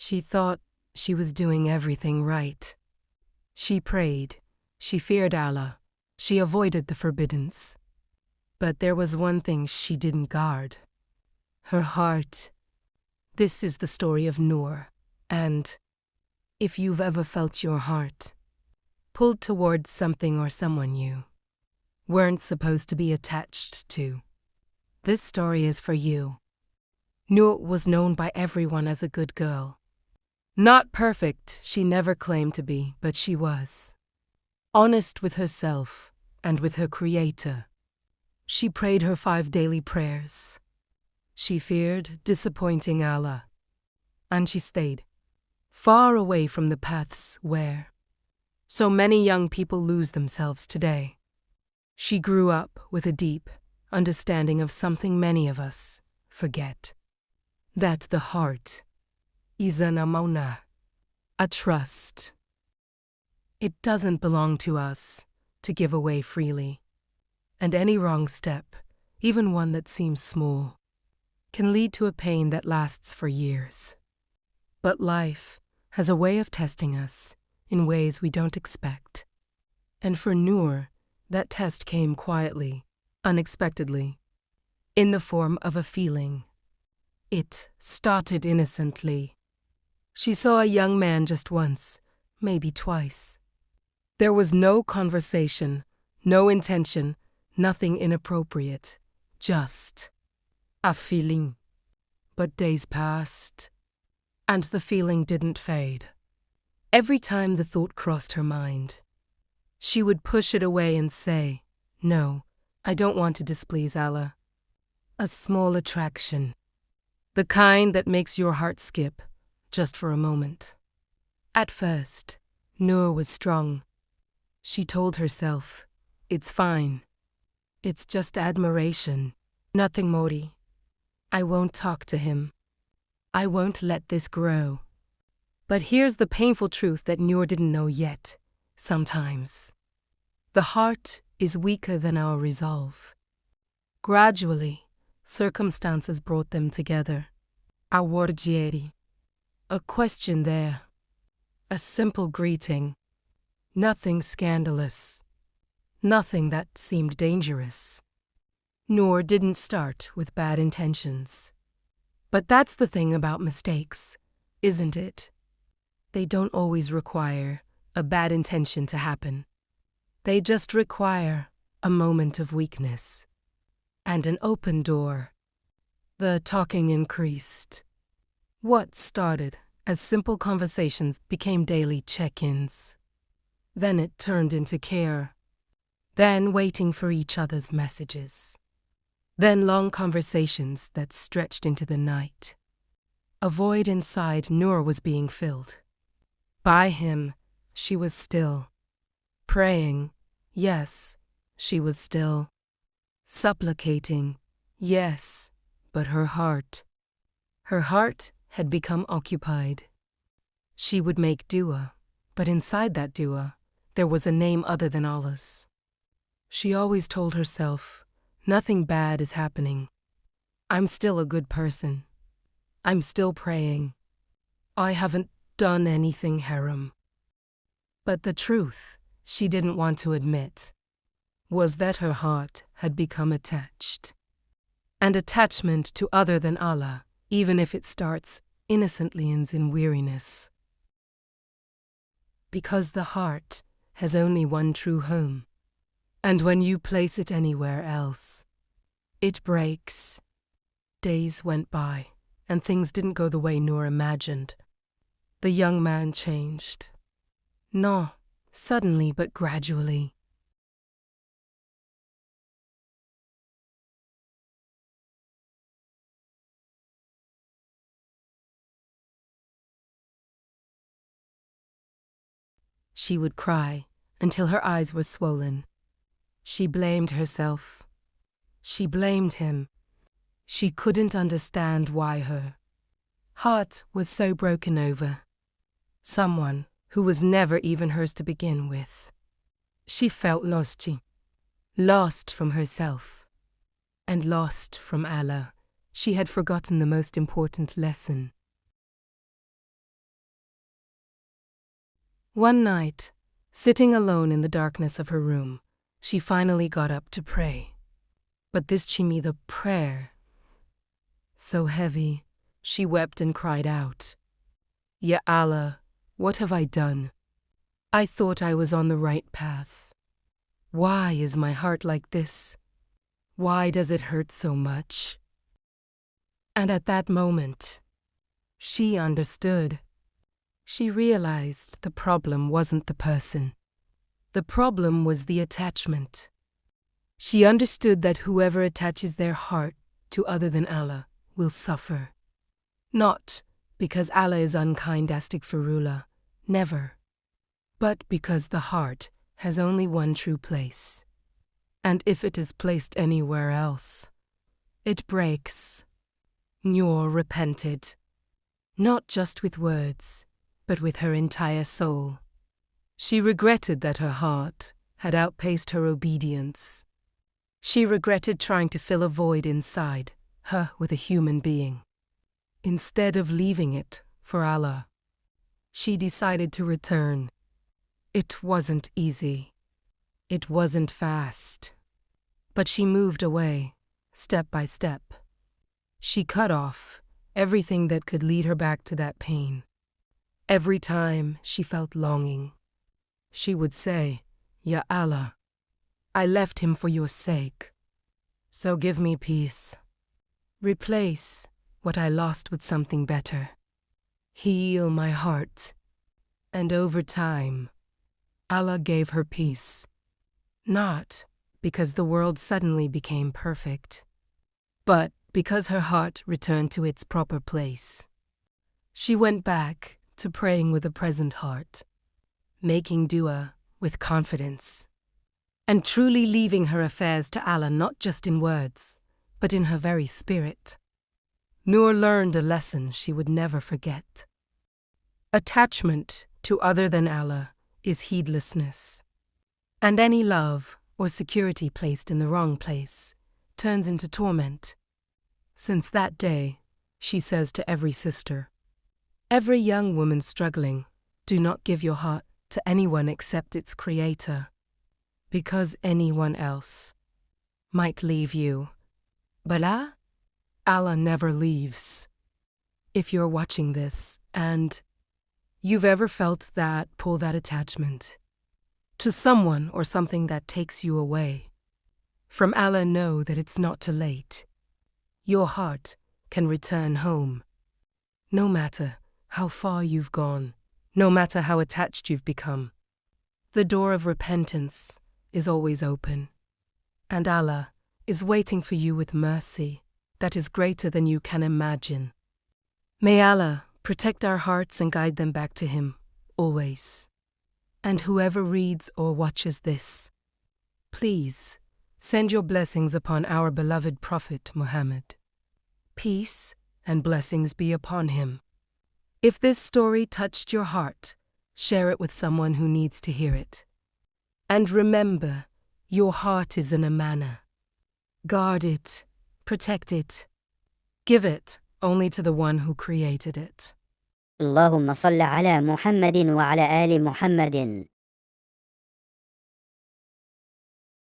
She thought she was doing everything right. She prayed, she feared Allah, she avoided the forbiddance. But there was one thing she didn't guard: her heart. This is the story of Noor, and if you've ever felt your heart pulled towards something or someone you weren't supposed to be attached to, this story is for you. Noor was known by everyone as a good girl. Not perfect, she never claimed to be, but she was honest with herself and with her Creator. She prayed her 5 daily prayers. She feared disappointing Allah. And she stayed far away from the paths where so many young people lose themselves today. She grew up with a deep understanding of something many of us forget: that the heart is an Amanah, a trust. It doesn't belong to us to give away freely. And any wrong step, even one that seems small, can lead to a pain that lasts for years. But life has a way of testing us in ways we don't expect. And for Noor, that test came quietly, unexpectedly, in the form of a feeling. It started innocently. She saw a young man just once, maybe twice. There was no conversation, no intention, nothing inappropriate, just a feeling. But days passed, and the feeling didn't fade. Every time the thought crossed her mind, she would push it away and say, "No, I don't want to displease Allah." A small attraction, the kind that makes your heart skip just for a moment. At first, Noor was strong. She told herself, "It's fine. It's just admiration, nothing more. I won't talk to him. I won't let this grow." But here's the painful truth that Noor didn't know yet. Sometimes the heart is weaker than our resolve. Gradually, circumstances brought them together. A wargieri, a question there, a simple greeting, nothing scandalous, nothing that seemed dangerous. Noor didn't start with bad intentions. But that's the thing about mistakes, isn't it? They don't always require a bad intention to happen. They just require a moment of weakness and an open door. The talking increased. What started as simple conversations became daily check-ins. Then it turned into care. Then waiting for each other's messages. Then long conversations that stretched into the night. A void inside Noor was being filled. By him, she was still. Praying, yes, she was still. Supplicating, yes, but her heart had become occupied. She would make dua, but inside that dua, there was a name other than Allah's. She always told herself, "Nothing bad is happening. I'm still a good person. I'm still praying. I haven't done anything haram." But the truth she didn't want to admit was that her heart had become attached. And attachment to other than Allah, even if it starts innocently, ends in weariness. Because the heart has only one true home. And when you place it anywhere else, it breaks. Days went by, and things didn't go the way Noor imagined. The young man changed. Not suddenly, but gradually. She would cry until her eyes were swollen. She blamed herself. She blamed him. She couldn't understand why her heart was so broken over someone who was never even hers to begin with. She felt lost from herself and lost from Allah. She had forgotten the most important lesson. One night, sitting alone in the darkness of her room, she finally got up to pray. But this the prayer, so heavy, she wept and cried out, "Ya Allah, what have I done? I thought I was on the right path. Why is my heart like this? Why does it hurt so much?" And at that moment, she understood. She realized the problem wasn't the person. The problem was the attachment. She understood that whoever attaches their heart to other than Allah will suffer. Not because Allah is unkind, astaghfirullah, never. But because the heart has only one true place. And if it is placed anywhere else, it breaks. Noor repented, not just with words, but with her entire soul. She regretted that her heart had outpaced her obedience. She regretted trying to fill a void inside her with a human being. Instead of leaving it for Allah, she decided to return. It wasn't easy. It wasn't fast. But she moved away, step by step. She cut off everything that could lead her back to that pain. Every time she felt longing, she would say, "Ya Allah, I left him for your sake. So give me peace. Replace what I lost with something better. Heal my heart." And over time, Allah gave her peace. Not because the world suddenly became perfect, but because her heart returned to its proper place. She went back to praying with a present heart, making dua with confidence, and truly leaving her affairs to Allah not just in words, but in her very spirit. Noor learned a lesson she would never forget. Attachment to other than Allah is heedlessness, and any love or security placed in the wrong place turns into torment. Since that day, she says to every sister, every young woman struggling, do not give your heart to anyone except its creator, because anyone else might leave you. But Allah never leaves. If you're watching this and you've ever felt that pull, that attachment to someone or something that takes you away from Allah, know that it's not too late. Your heart can return home. No matter how far you've gone, no matter how attached you've become, the door of repentance is always open. And Allah is waiting for you with mercy that is greater than you can imagine. May Allah protect our hearts and guide them back to Him, always. And whoever reads or watches this, please send your blessings upon our beloved Prophet Muhammad. Peace and blessings be upon him. If this story touched your heart, share it with someone who needs to hear it. And remember, your heart is an Amanah. Guard it, protect it. Give it only to the one who created it. اللهم صل على محمد وعلى آل محمد.